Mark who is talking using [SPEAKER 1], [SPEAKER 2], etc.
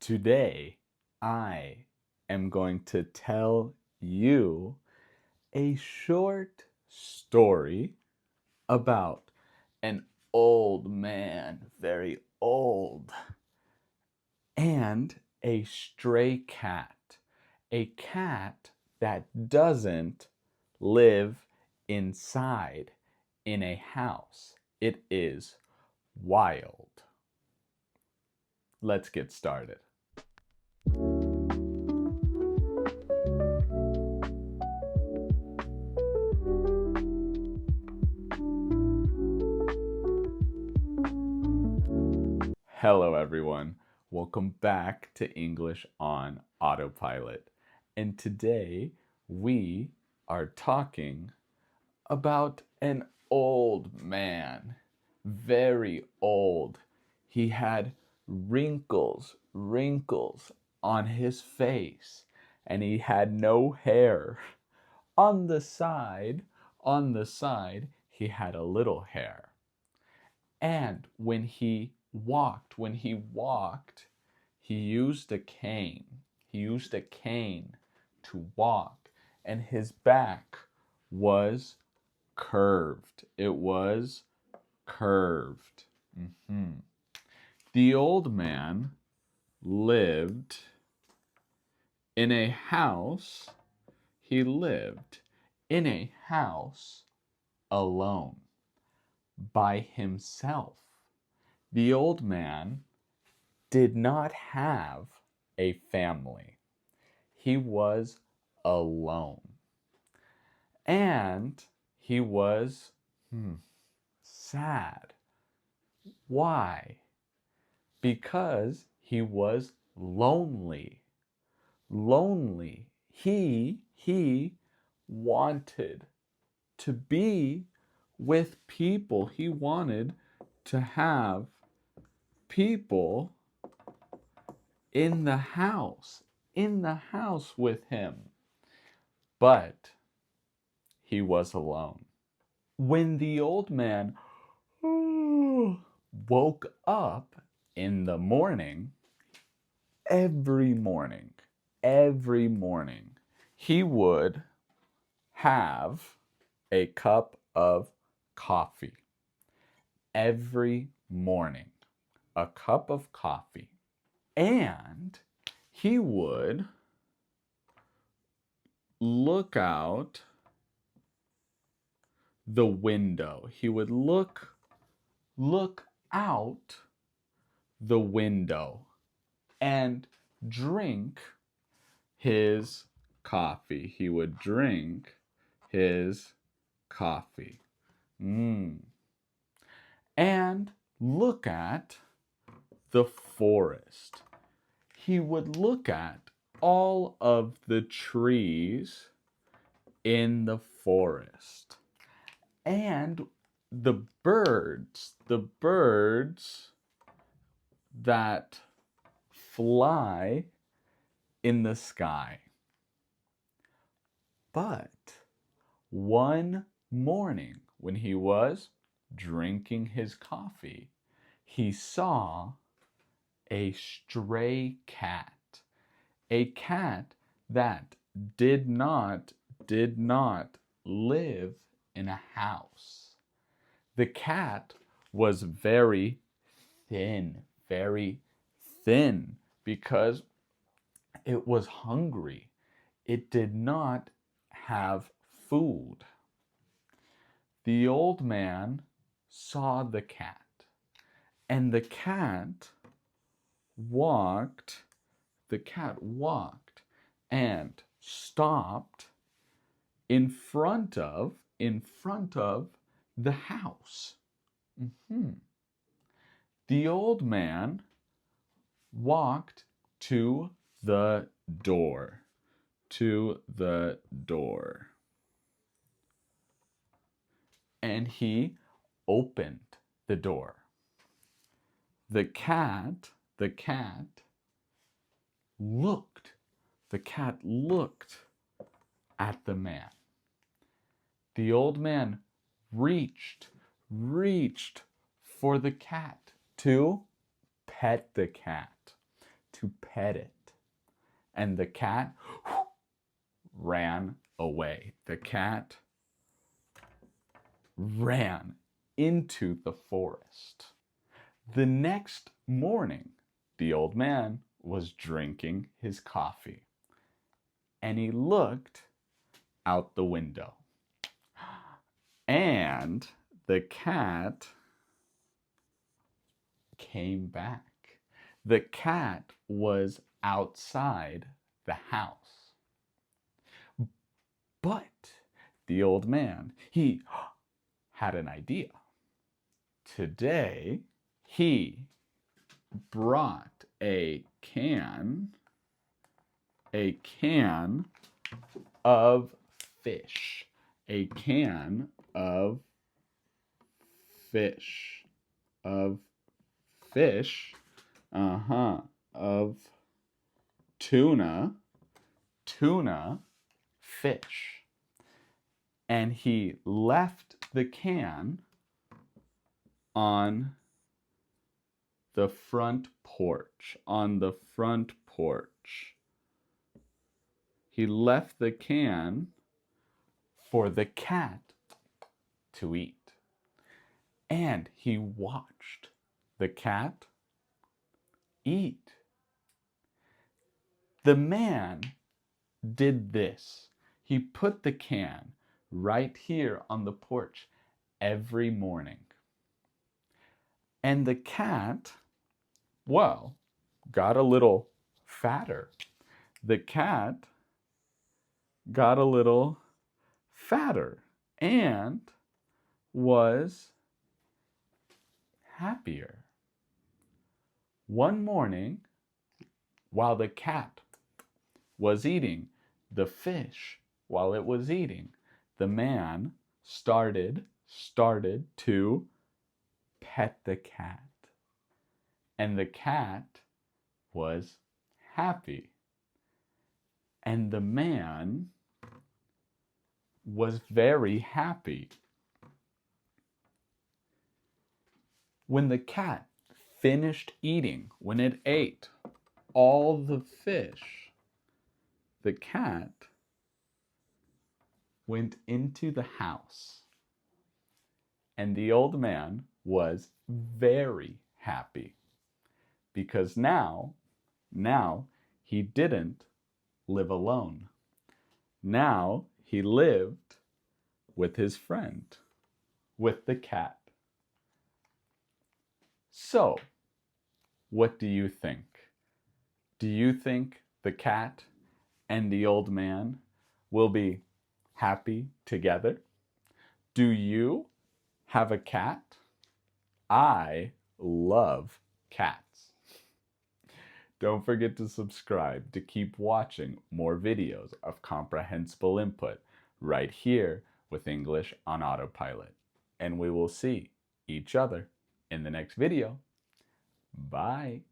[SPEAKER 1] Today, I am going to tell you a short story about an old man, very old, and a stray cat. A cat that doesn't live inside in a house. It is wild. Let's get started. Hello, everyone. Welcome back to English on Autopilot. And today we are talking about an old man, very old. He had wrinkles on his face, and he had no hair. On the side, he had a little hair. And when he walked, he used a cane. He used a cane to walk, and his back was curved. It was curved. The old man lived in a house. He lived in a house alone, by himself. The old man did not have a family. He was alone. And he was sad. Why? Because he was lonely. Lonely. He wanted to be with people. He wanted to have people in the house with him. But he was alone. When the old man woke up in the morning, every morning, he would have a cup of coffee. Every morning, a cup of coffee. And he would look out the window. He would look out the window and drink his coffee. He would drink his coffee. And look at the forest. He would look at all of the trees in the forest. And the birds that fly in the sky. But one morning, when he was drinking his coffee, he saw a stray cat. A cat that did not live in a house. The cat was very thin because it was hungry. It did not have food. The old man saw the cat, and the cat walked and stopped in front of the house. The old man walked to the door. And he opened the door. The cat looked at the man. The old man reached for the cat to pet the cat, to pet it. And the cat ran away. The cat ran into the forest. The next morning, the old man was drinking his coffee, and he looked out the window. And the cat came back. The cat was outside the house. But the old man, he had an idea. Today, he brought a can of fish. A can of fish. Of tuna fish. And he left the can on the front porch. He left the can for the cat to eat. And he watched the cat eat. The man did this. He put the can right here on the porch every morning. And the cat, well, got a little fatter. The cat got a little fatter and was happier. One morning, while the cat was eating the fish, while it was eating, the man started to pet the cat. And the cat was happy. And the man was very happy. When the cat finished eating, when it ate all the fish, the cat went into the house. And the old man was very happy because now he didn't live alone. Now he lived with his friend, with the cat. So, what do you think? Do you think the cat and the old man will be happy together? Do you have a cat? I love cats. Don't forget to subscribe to keep watching more videos of Comprehensible Input right here with English on Autopilot. And we will see each other in the next video. Bye.